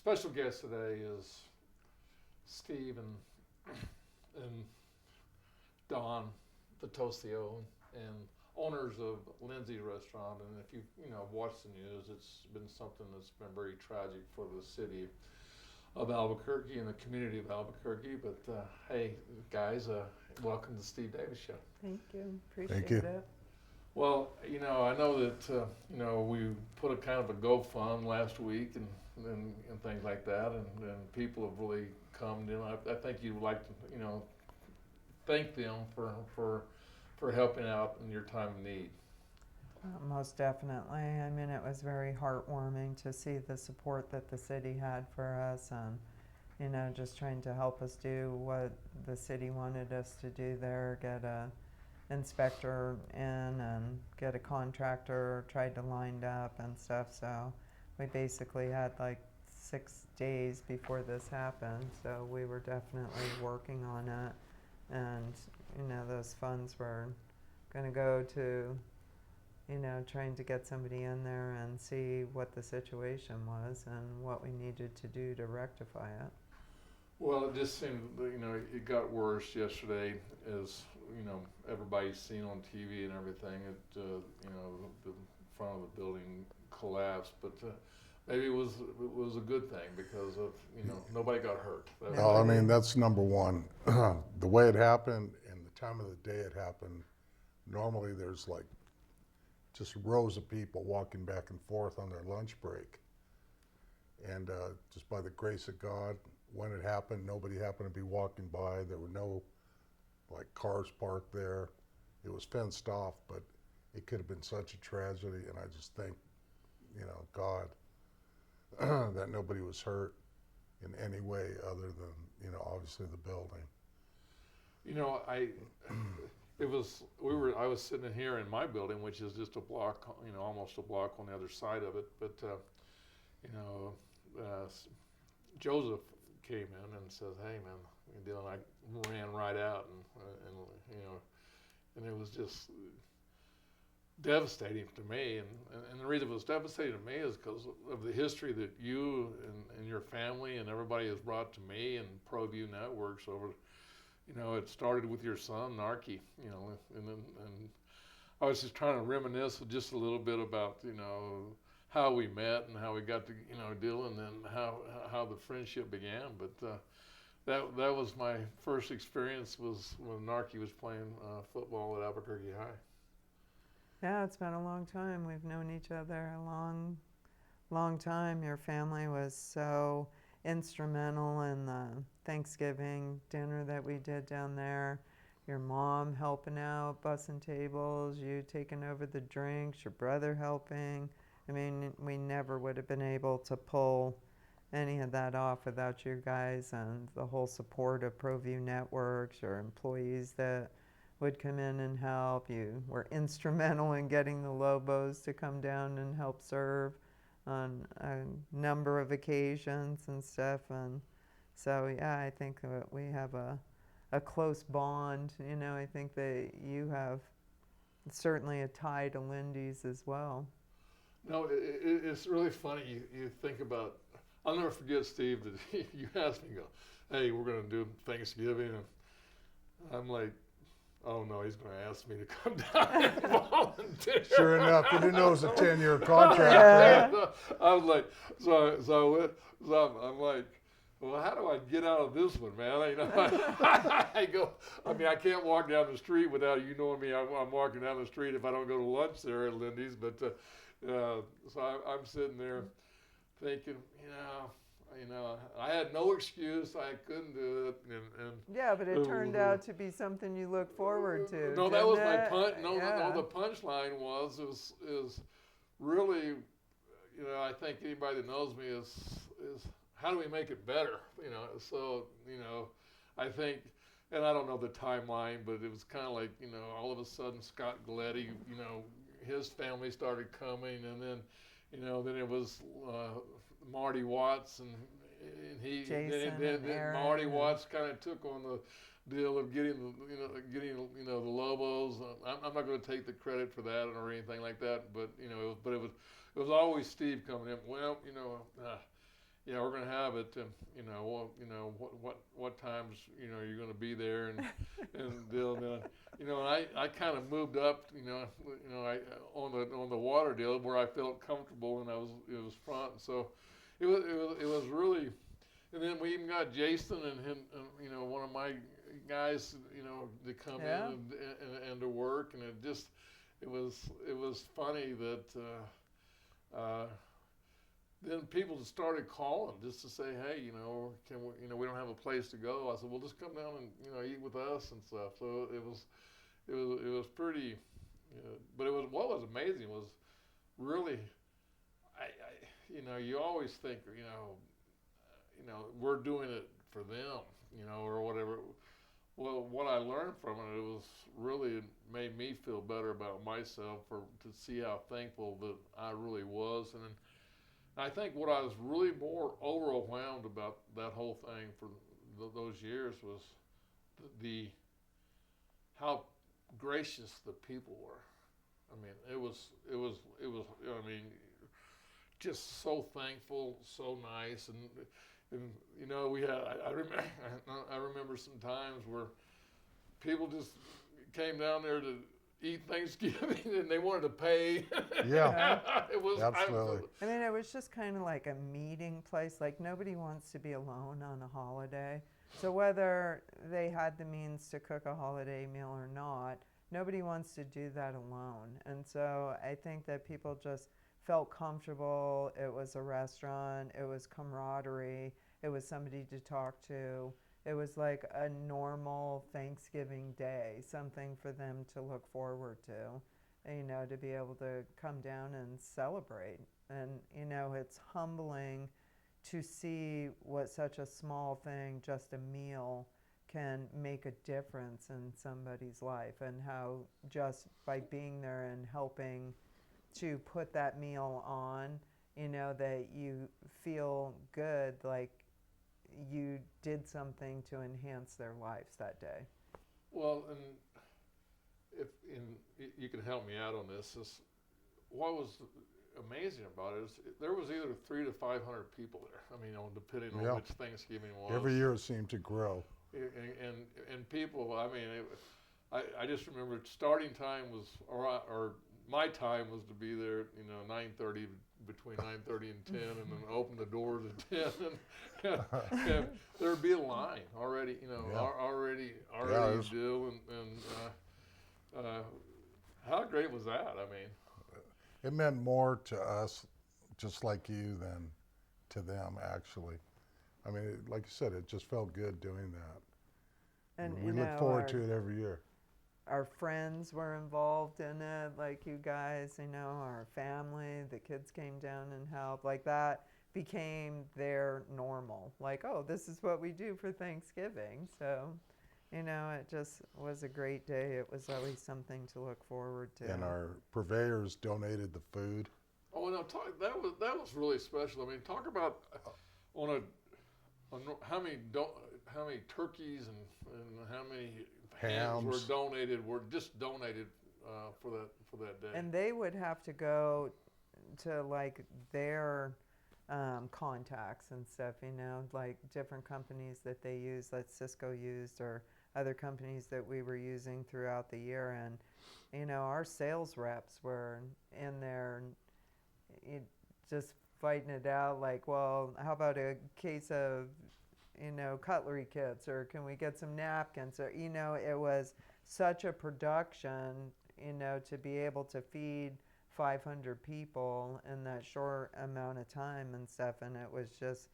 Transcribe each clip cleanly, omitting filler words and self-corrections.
Special guest today is Steve and Dawn Vatoseow, and owners of Lindsay's restaurant. And if you watched the news, it's been something that's been very tragic for the city of Albuquerque and the community of Albuquerque. But hey, guys, welcome to Steve Davis Show. Thank you. Thank you. Appreciate it. Well, I know that we put a kind of a GoFund last week and things like that, and people have really come. I think you'd like to thank them for helping out in your time of need. Most definitely. I mean, it was very heartwarming to see the support that the city had for us, and just trying to help us do what the city wanted us to do there, get a inspector in and get a contractor tried to line up and stuff. So we basically had like 6 days before this happened, so we were definitely working on it. And those funds were going to go to trying to get somebody in there and see what the situation was and what we needed to do to rectify it. Well, it just seemed, it got worse yesterday, as everybody's seen on TV and everything. The front of the building collapsed, but maybe it was a good thing because of nobody got hurt. Well, I mean, that's number one. The way it happened and the time of the day it happened, normally there's like just rows of people walking back and forth on their lunch break. And just by the grace of God, when it happened, nobody happened to be walking by. There were no cars parked there. It was fenced off, but it could have been such a tragedy. And I just thank, God that nobody was hurt in any way other than, obviously the building. I was sitting in here in my building, which is just a block, almost a block on the other side of it. But, Joseph came in and says, "Hey, man," and I ran right out, and it was just devastating to me. And the reason it was devastating to me is because of the history that you and your family and everybody has brought to me and ProView Networks over. It started with your son, Narky, and I was just trying to reminisce just a little bit about, how we met and how we got to, deal, and then how the friendship began. But that was my first experience, was when Narky was playing football at Albuquerque High. Yeah, it's been a long time. We've known each other a long, long time. Your family was so instrumental in the Thanksgiving dinner that we did down there. Your mom helping out, bussing tables, you taking over the drinks, your brother helping. I mean, we never would have been able to pull any of that off without you guys and the whole support of ProView Networks, your employees that would come in and help. You were instrumental in getting the Lobos to come down and help serve on a number of occasions and stuff. And so, yeah, I think that we have a close bond. I think that you have certainly a tie to Lindy's as well. No, it's really funny. You think about, I'll never forget, Steve, that you asked me, "Hey, we're going to do Thanksgiving." And I'm like, "Oh no, he's going to ask me to come down and volunteer." Sure enough, you didn't know it was a 10-year contract. Yeah. Right? I was like, so I'm like, "Well, how do I get out of this one, man?" I go, I can't walk down the street without you knowing me. I'm walking down the street if I don't go to lunch there at Lindy's. But so I'm sitting there thinking, I had no excuse. I couldn't do it. And Yeah, but it turned out to be something you look forward to. No, that was my didn't punch. it? No, Yeah. the punchline is really, I think anybody that knows me is how do we make it better? So I think, and I don't know the timeline, but it was kind of like, all of a sudden Scott Galletti, his family started coming, and then, then it was Marty Watts, and he, Jason then and Aaron Marty and- Watts kind of took on the deal of getting the Lobos. I'm not going to take the credit for that or anything like that, but it was always Steve coming in. Well, yeah, we're gonna have it, and what times you're gonna be there, and deal, and I kind of moved up, I on the water deal where I felt comfortable, and it was front, so it was really, and then we even got Jason and one of my guys, to come Yeah. in and to work, and it was funny that. Then people just started calling just to say, hey, can we, we don't have a place to go. I said, well, just come down and eat with us and stuff. So it was pretty, but what was amazing was really, you always think, we're doing it for them, or whatever. Well, what I learned from it was really made me feel better about myself to see how thankful that I really was, and then I think what I was really more overwhelmed about that whole thing for those years was the how gracious the people were. I mean, I mean, just so thankful, so nice, and we had. I remember I remember some times where people just came down there to eat Thanksgiving and they wanted to pay. Yeah, It was absolutely. I mean, it was just kind of like a meeting place. Like, nobody wants to be alone on a holiday. So, whether they had the means to cook a holiday meal or not, nobody wants to do that alone. And so, I think that people just felt comfortable. It was a restaurant, it was camaraderie, it was somebody to talk to. It was like a normal Thanksgiving day, something for them to look forward to, to be able to come down and celebrate. And, it's humbling to see what such a small thing, just a meal, can make a difference in somebody's life, and how just by being there and helping to put that meal on, that you feel good, like you did something to enhance their lives that day. well, and you can help me out on this. What was amazing about it is there was either 300 to 500 people there. I mean, depending Yeah. on which Thanksgiving was. Every year it seemed to grow. And people. I mean, I just remember starting time was or my time was to be there. 9:30 between 9:30 and 10, and then open the doors at 10, and there'd be a line already. Yeah. Already Yeah, it was- do how great was that? I mean. It meant more to us, just like you, than to them, actually. I mean, like you said, it just felt good doing that. And We look forward to it every year. our friends were involved in it, like you guys, our family, the kids came down and helped. Like, that became their normal. Like, oh, this is what we do for Thanksgiving. So, it just was a great day. It was always something to look forward to. And our purveyors donated the food. Oh no! That was really special. I mean, talk about on how many turkeys and how many hams were donated. Were just donated for that day. And they would have to go to like their contacts and stuff, like different companies that they use, that Cisco used, or other companies that we were using throughout the year. And, our sales reps were in there just fighting it out, like, well, how about a case of, cutlery kits, or can we get some napkins? Or, it was such a production, to be able to feed 500 people in that short amount of time and stuff. And it was just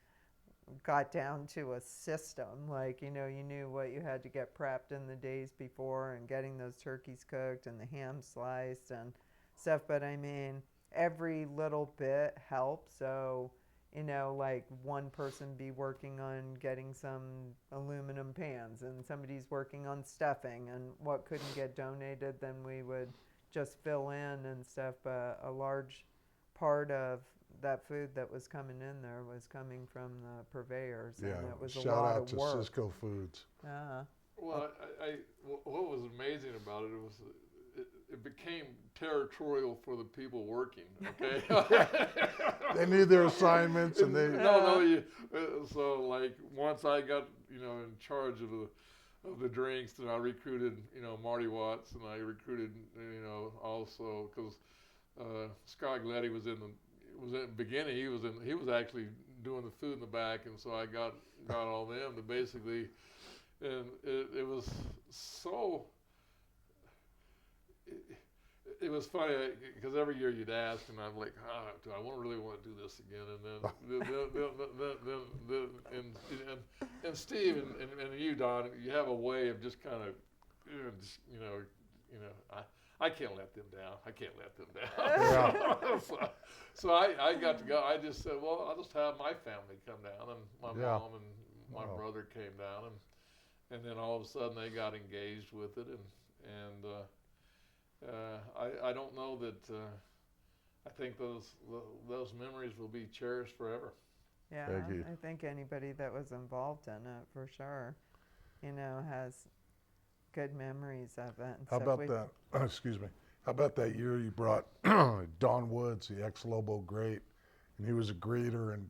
got down to a system. Like, you knew what you had to get prepped in the days before, and getting those turkeys cooked and the ham sliced and stuff. But I mean, every little bit helped. So, like, one person be working on getting some aluminum pans, and somebody's working on stuffing, and what couldn't get donated, then we would just fill in and stuff. But a large part of that food that was coming in there was coming from the purveyors, Yeah, and it was a shout lot out of to work. Cisco Foods. Well, what was amazing about it was it became territorial for the people working. Okay. They knew their assignments, and they. No. So like once I got in charge of the drinks, then I recruited Marty Watts, and I recruited also because Scott Gladdy was in the beginning. He was actually doing the food in the back, and so I got all them to basically, and it was so. It was funny because every year you'd ask, and I'm like, do I really want to do this again? And then Steve and you, Don, you have a way of just kind of, I can't let them down. I can't let them down. Yeah. so I got to go. I just said, well, I'll just have my family come down, and my mom and my brother came down, and then all of a sudden they got engaged with it, and I don't know that. I think those memories will be cherished forever. Yeah, I think anybody that was involved in it for sure, has good memories of it. And How about that? Excuse me. How about that year you brought Don Woods, the ex-Lobo great, and he was a greeter and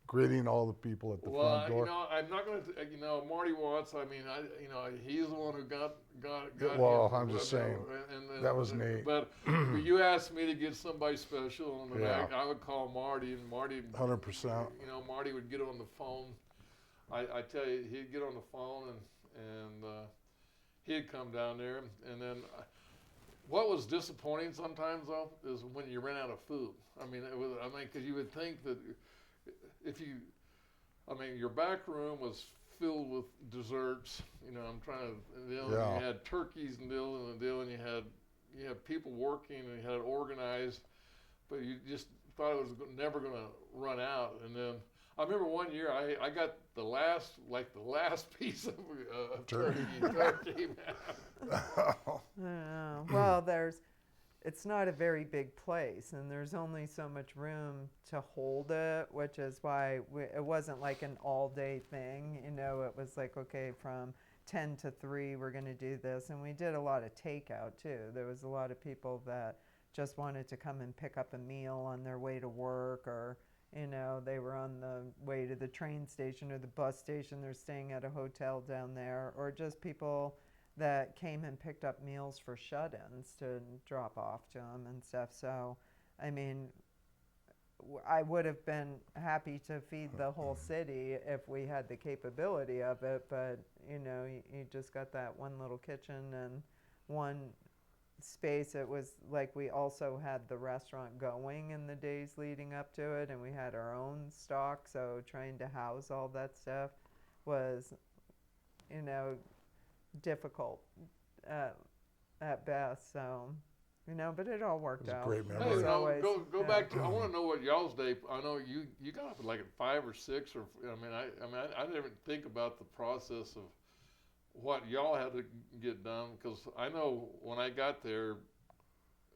greeting all the people at the front door. I'm not going to. Marty Watts. I mean, he's the one who got. Well, I'm just saying that was neat. But you asked me to get somebody special, and I would call Marty, and Marty. 100%. Marty would get on the phone. I tell you, he'd get on the phone, and he'd come down there, and then. What was disappointing sometimes though is when you ran out of food. I mean, because you would think that. Your back room was filled with desserts. I'm trying to, you had turkeys and and you had people working and you had it organized, but you just thought it was never going to run out. And then I remember one year I got the last piece of turkey. Well, it's not a very big place, and there's only so much room to hold it, which is why it wasn't like an all-day thing. It was like, okay, from 10 to 3, we're going to do this. And we did a lot of takeout, too. There was a lot of people that just wanted to come and pick up a meal on their way to work, or, they were on the way to the train station or the bus station. They're staying at a hotel down there, or just people that came and picked up meals for shut-ins to drop off to them and stuff. So, I mean, I would have been happy to feed the whole city if we had the capability of it, but, you just got that one little kitchen and one space. It was like we also had the restaurant going in the days leading up to it, and we had our own stock, so trying to house all that stuff was, difficult at best. So, but it all worked out. Great memory. Hey, go back to. I want to know what y'all's day. I know you got up like at 5 or 6, or I didn't think about the process of what y'all had to get done, because I know when I got there,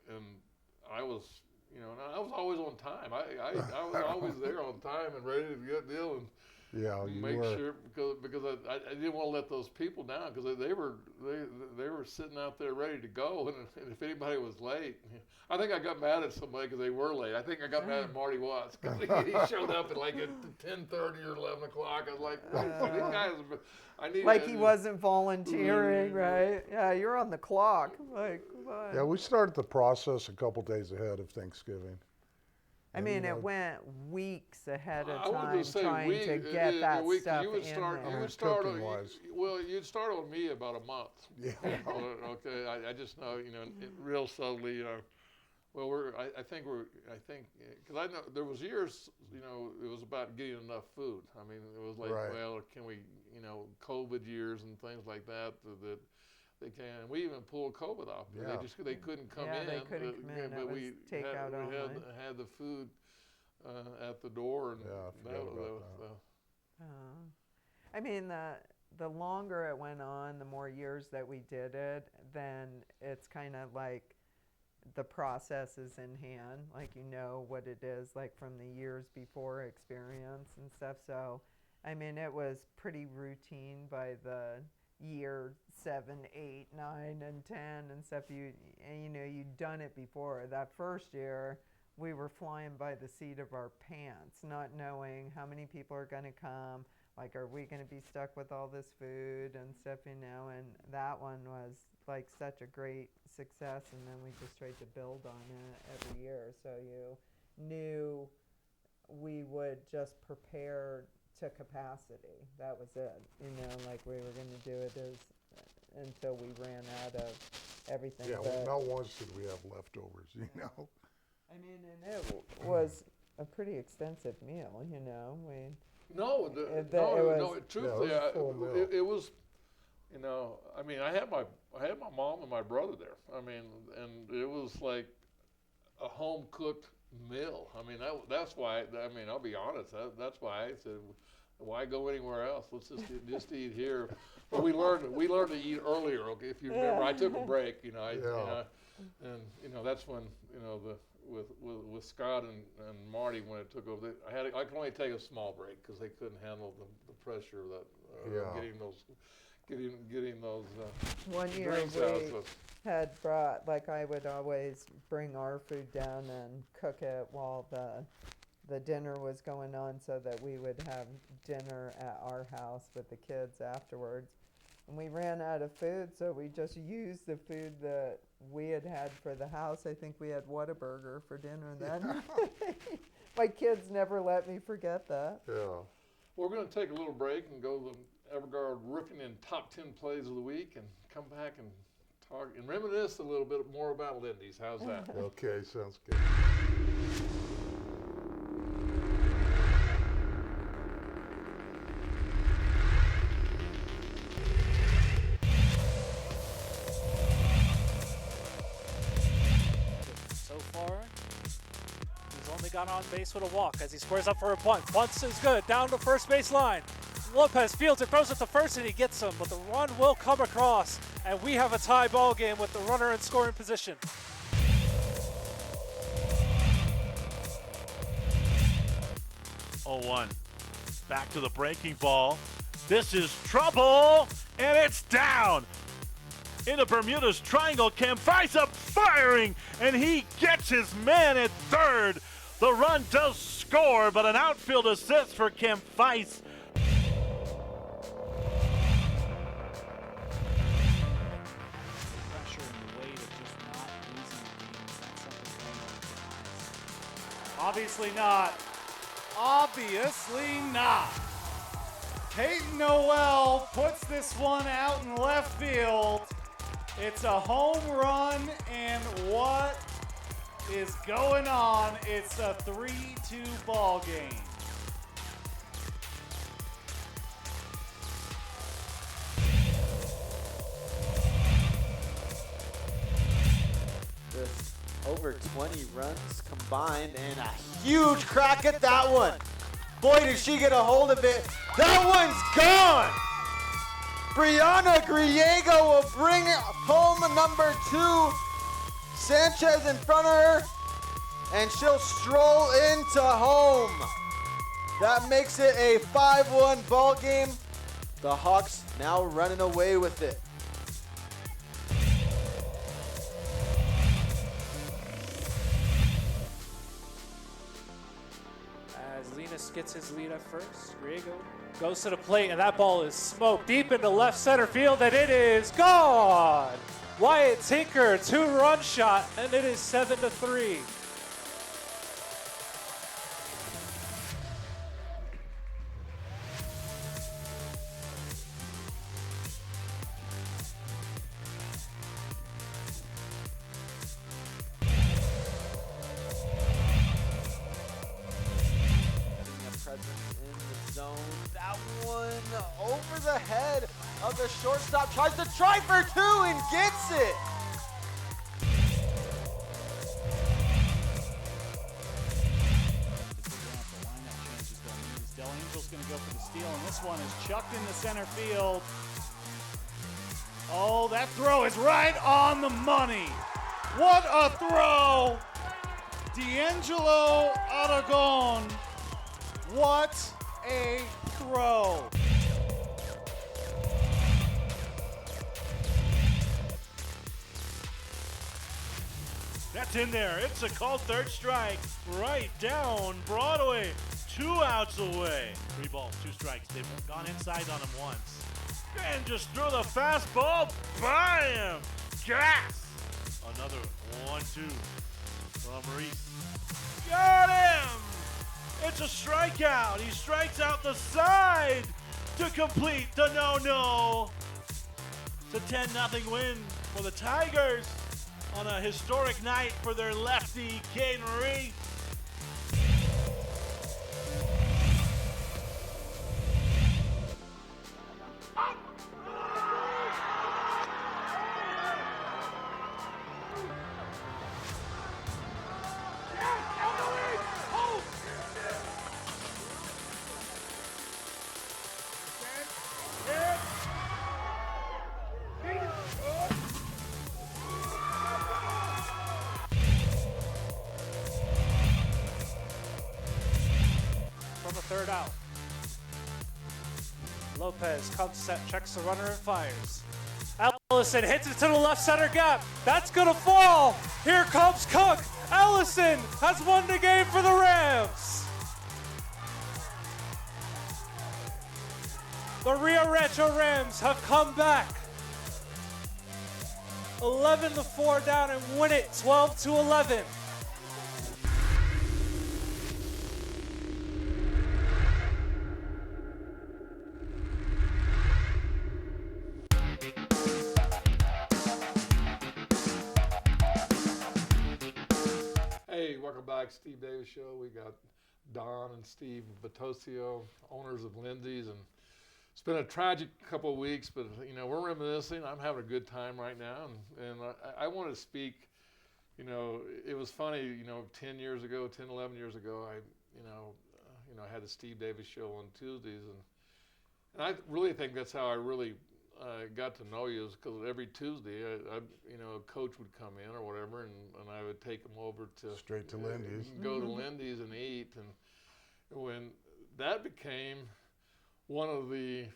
and I was always on time. I was always there on time and ready to get deal and. Yeah, you make were. sure because I didn't want to let those people down, because they were sitting out there ready to go, and if anybody was late, I think I got mad at somebody because they were late. I think I got mad at Marty Watts because he showed up at like at 10:30 or 11 o'clock. I was like, these guys, I need like he wasn't volunteering, right? Yeah, you're on the clock. Like, what? Yeah, we started the process a couple days ahead of Thanksgiving. I mean, it went weeks ahead of I was time gonna say trying to get that stuff you would in start, there. You would start on, Cooking-wise. you'd start on me about a month. Yeah. Okay, I just know, real subtly, I think, because I know there was years, it was about getting enough food. I mean, it was like, Right. well, can we, COVID years and things like that they can. We even pulled COVID off. Yeah. They couldn't come Yeah, in. they couldn't come in. But It was we takeout only. had the food at the door, and Yeah, I forgot about that. I mean, the longer it went on, the more years that we did it, then it's kind of like the process is in hand. Like, what it is, like from the years before experience and stuff. So, I mean, it was pretty routine by the year 7, 8, 9, and 10 and stuff. You'd done it before. That first year, we were flying by the seat of our pants, not knowing how many people are going to come. Like, are we going to be stuck with all this food and stuff, And that one was like such a great success. And then we just tried to build on it every year. So you knew we would just prepare to capacity. That was it. Like we were going to do it until we ran out of everything. Yeah, well, not once did we have leftovers, I mean, and it was a pretty extensive meal, Truthfully, Yeah, it was a full meal. it was, I mean, I had my mom and my brother there. I mean, and it was like a home cooked meal. I mean, that's why. I mean, I'll be honest. That's why I said, why go anywhere else? Let's just eat here. But we learned to eat earlier. Okay, if you remember, I took a break. And that's when with Scott and Marty when it took over. I could only take a small break because they couldn't handle the pressure of that getting those one year drinks we out. So. had brought, like I would always bring our food down and cook it while the dinner was going on so that we would have dinner at our house with the kids afterwards. And we ran out of food, so we just used the food that we had for the house. I think we had Whataburger for dinner then. My kids never let me forget that. Yeah. We're going to take a little break and go to the Everguard Roofing in Top 10 Plays of the Week and come back and talk and reminisce a little bit more about Lindy's. How's that? Okay, sounds good. So far, he's only got on base with a walk as he squares up for a bunt. Bunts is good, down to first base line. Lopez fields it, throws it to first, and he gets him, but the run will come across, and we have a tie ball game with the runner in scoring position. Oh, 1. Back to the breaking ball. This is trouble, and it's down. In the Bermuda's Triangle, Camphisa firing, and he gets his man at third. The run does score, but an outfield assist for Camphisa. Pressure in the weight of just not losing games. That's something going on with the eyes. Obviously not. Obviously not. Peyton Noel puts this one out in left field. It's a home run, and what is going on? It's a 3-2 ball game. With over 20 runs combined and a huge crack at that one. Boy, did she get a hold of it. That one's gone. Brianna Griego will bring home number 2. Sanchez in front of her, and she'll stroll into home. That makes it a 5-1 ball game. The Hawks now running away with it. As Linus gets his lead at first, Griego goes to the plate, and that ball is smoked deep into left center field, and it is gone! Wyatt Tinker, 2-run shot, and it is 7-3. Over the head of the shortstop, tries to try for 2 and gets it. Del Angel's going to go for the steal, and this one is chucked into center field. Oh, that throw is right on the money. What a throw! D'Angelo Aragon. What a throw. That's in there. It's a called third strike right down Broadway. 2 outs away. 3 balls, 2 strikes. They've gone inside on him once. And just threw the fastball by him. Gas! Another 1-2 from Reese. Got him! It's a strikeout. He strikes out the side to complete the no-no. It's a 10-0 win for the Tigers on a historic night for their lefty, Caden Reese. From the third out. Lopez comes set, checks the runner and fires. Ellison hits it to the left center gap. That's gonna fall. Here comes Cook. Ellison has won the game for the Rams. The Rio Rancho Rams have come back. 11-4 down and win it 12-11. Hey, welcome back, Steve Davis Show. We got Dawn and Steve Vatoseow, owners of Lindy's, and it's been a tragic couple of weeks, but you know we're reminiscing. I'm having a good time right now, and I want to speak. You know, it was funny. You know, 10, 11 years ago, I had the Steve Davis Show on Tuesdays, and I really think that's how I really got to know you, is because every Tuesday, a coach would come in or whatever, and I would take him over to Straight to Lindy's. go to Lindy's and eat, and when that became one of the,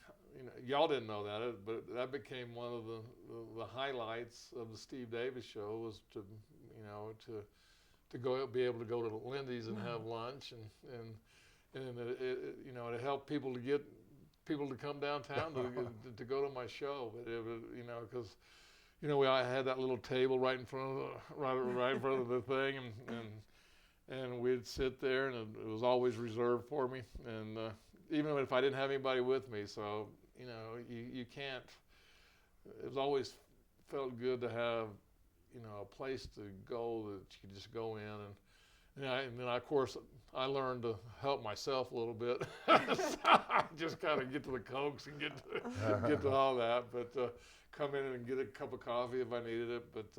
y'all didn't know that, but that became one of the highlights of the Steve Davis Show, was to go, be able to go to Lindy's and have lunch, and it helped people to get people to come downtown to go to my show. But it was, because I had that little table right in front of the thing, and we'd sit there, and it was always reserved for me, and even if I didn't have anybody with me. So you can't. It was always felt good to have a place to go that you could just go in, and then of course I learned to help myself a little bit. So I just kind of get to the Cokes and get to all that, but come in and get a cup of coffee if I needed it. But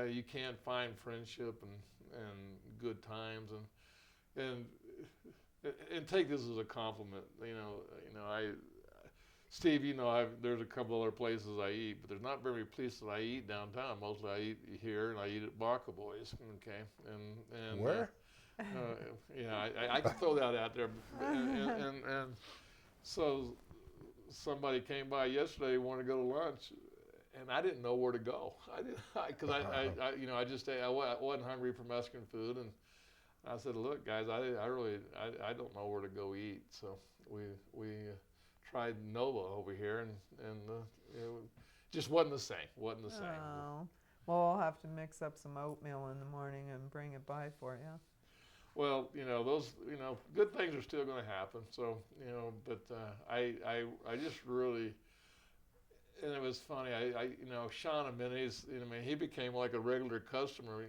you can't find friendship and good times, and take this as a compliment. Steve, there's a couple other places I eat, but there's not very many places I eat downtown. Mostly I eat here, and I eat at Baca Boys. Okay, and Where? I can throw that out there, and so somebody came by yesterday, wanted to go to lunch, and I didn't know where to go. Because I wasn't hungry for Mexican food, and I said, look, guys, I don't know where to go eat. So we tried Nova over here, and it just wasn't the same. Oh. Well, we'll have to mix up some oatmeal in the morning and bring it by for you. Well, those, good things are still going to happen. So, but I just really, and it was funny. Sean Amenes, he became like a regular customer.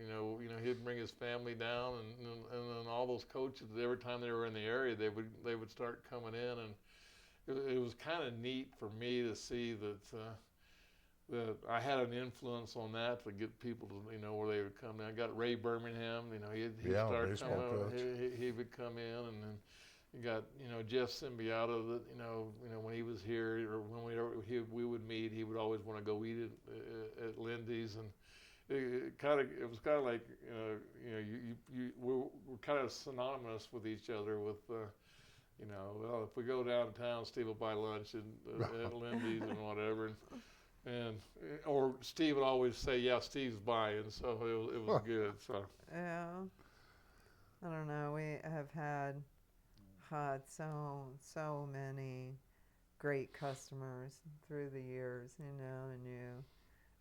He'd bring his family down, and then all those coaches, every time they were in the area, they would start coming in, and it was kind of neat for me to see that I had an influence on that, to get people to, where they would come in. I got Ray Birmingham, he'd start coming, he would come in, and then you got, Jeff Symbiota, that, when he was here, or when we would meet, he would always want to go eat at Lindy's, and it was kind of like, we're kind of synonymous with each other with, well, if we go downtown, Steve will buy lunch at Lindy's and whatever. And or Steve would always say, "Yeah, Steve's buying," so it was good. So Yeah. I don't know. We have had so many great customers through the years, and you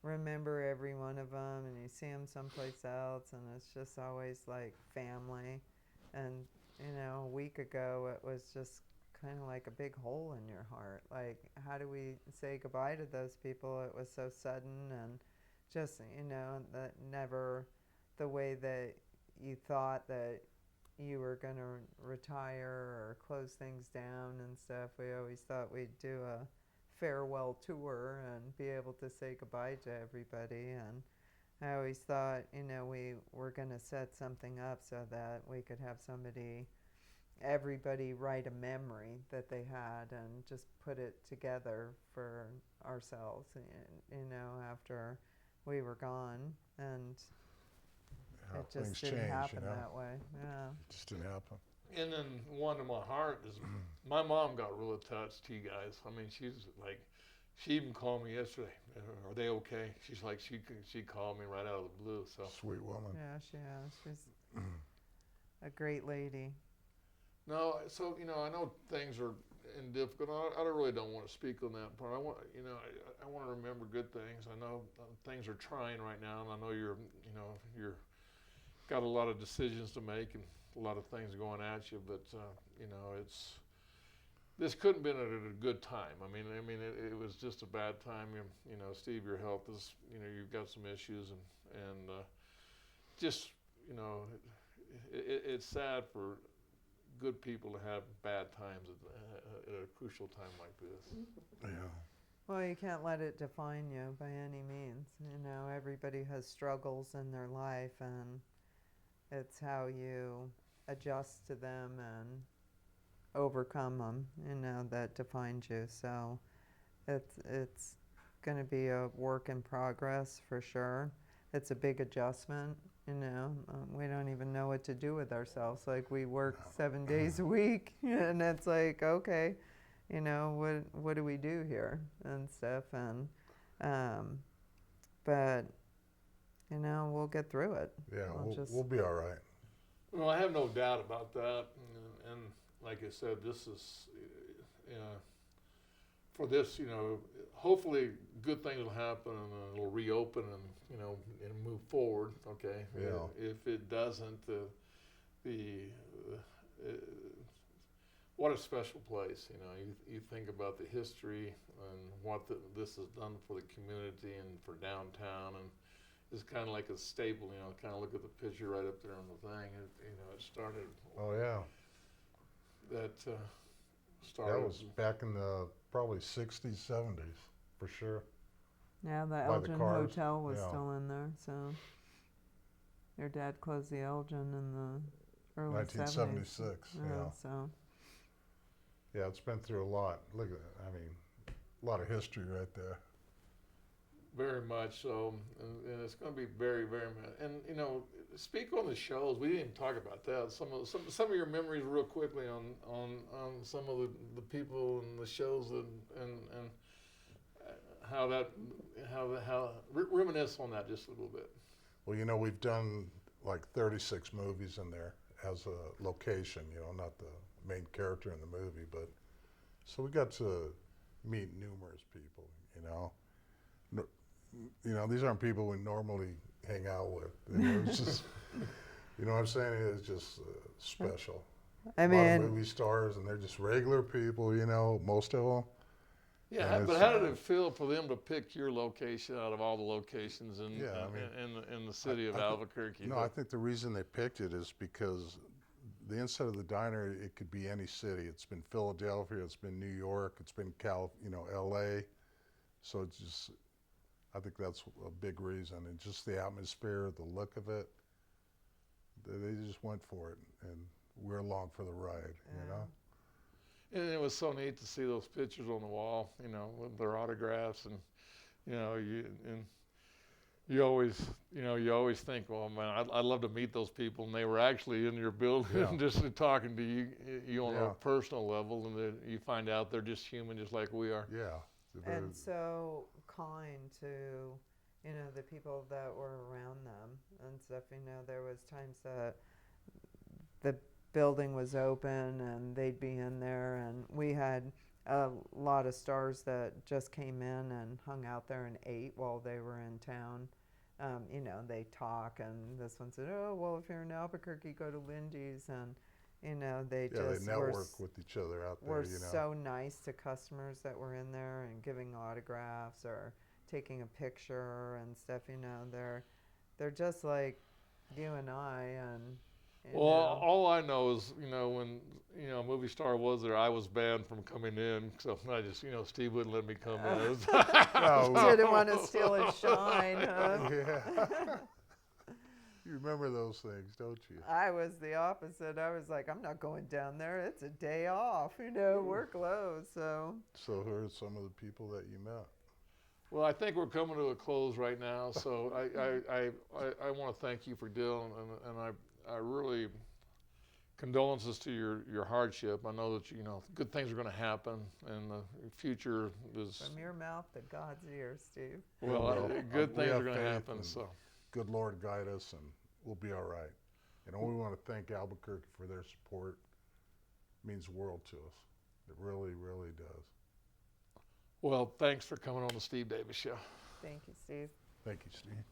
remember every one of them, and you see them someplace else, and it's just always like family. And a week ago, it was just kind of like a big hole in your heart. Like, how do we say goodbye to those people? It was so sudden, and just that never the way that you thought that you were going to retire or close things down and stuff. We always thought we'd do a farewell tour and be able to say goodbye to everybody. And I always thought, we were going to set something up so that we could have everybody write a memory that they had and just put it together for ourselves, after we were gone. And How it just things didn't change, happen that way. Yeah. It just didn't happen. and then one in my heart is my mom got real attached to you guys. I mean, she's like, she even called me yesterday. Are they okay? She's like, she called me right out of the blue. So Sweet woman. Yeah, she is. She's a great lady. no, so I know things are in difficult. I really don't want to speak on that part. I want I want to remember good things. I know things are trying right now, and I know you're got a lot of decisions to make and a lot of things going at you. But this couldn't have been at a good time. I mean, it was just a bad time. Steve, your health is, you've got some issues, and just, it's sad for good people to have bad times at a crucial time like this. Yeah. Well, you can't let it define you by any means. Everybody has struggles in their life, and it's how you adjust to them and overcome them, that defines you. So it's going to be a work in progress for sure. It's a big adjustment, we don't even know what to do with ourselves. Like, we work 7 days a week, and it's like, okay, what do we do here and stuff. And but we'll get through it. Yeah, we'll be all right. Well, I have no doubt about that, and like I said, this is, for this, hopefully good things will happen and it'll reopen and move forward. Okay. Yeah. If it doesn't, what a special place. You think about the history and what this has done for the community and for downtown, and it's kind of like a staple. Kind of look at the picture right up there on the thing. It started. Oh yeah. That started. That was back in the probably 60s, 70s, for sure. Yeah, the By the Elgin cars, Hotel was yeah. still in there. So your dad closed the Elgin in the early 1976. 70s. Yeah. So Yeah, it's been through a lot. Look at it. I mean, a lot of history right there. Very much so, and it's going to be very, very much. And speak on the shows. We didn't even talk about that. Some of your memories, real quickly, on some of the people and the shows, and how reminisce on that just a little bit. Well, we've done like 36 movies in there as a location. Not the main character in the movie, but so we got to meet numerous people. These aren't people we normally hang out with. It's just, what I'm saying? It's just special. I A lot of mean, movie stars, and they're just regular people, most of them. Yeah, And but it's- how did it feel for them to pick your location out of all the locations in the city of Albuquerque? No, I think the reason they picked it is because the inside of the diner, it could be any city. It's been Philadelphia, it's been New York, it's been L.A. So it's just, I think that's a big reason. And just the atmosphere, the look of it, they just went for it, and we're along for the ride, And it was so neat to see those pictures on the wall, with their autographs, and you always think, well, man, I'd love to meet those people, and they were actually in your building, Yeah. just talking to you on Yeah. a personal level, and then you find out they're just human, just like we are. Yeah. and so kind to, the people that were around them and stuff. There was times that the building was open and they'd be in there, and we had a lot of stars that just came in and hung out there and ate while they were in town. They talk, and this one said, "Oh, well, if you're in Albuquerque, go to Lindy's," and they Yeah, just they network with each other out there, were so nice to customers that were in there and giving autographs or taking a picture and stuff. They're just like you and I, and Well, all I know is, when, a movie star was there, I was banned from coming in. So I just, Steve wouldn't let me come in. didn't want to steal his shine, huh? Yeah. You remember those things, don't you? I was the opposite. I was like, I'm not going down there. It's a day off. We're closed. So So who are some of the people that you met? Well, I think we're coming to a close right now. So I want to thank you for dealing, and I really, condolences to your hardship. I know that good things are going to happen, and the future is. from your mouth to God's ears, Steve. Well, good We things have are going to faith happen. and So. Good Lord guide us, and we'll be all right. We want to thank Albuquerque for their support. It means the world to us. It really, really does. Well, thanks for coming on the Steve Davis Show. Thank you, Steve. Thank you, Steve.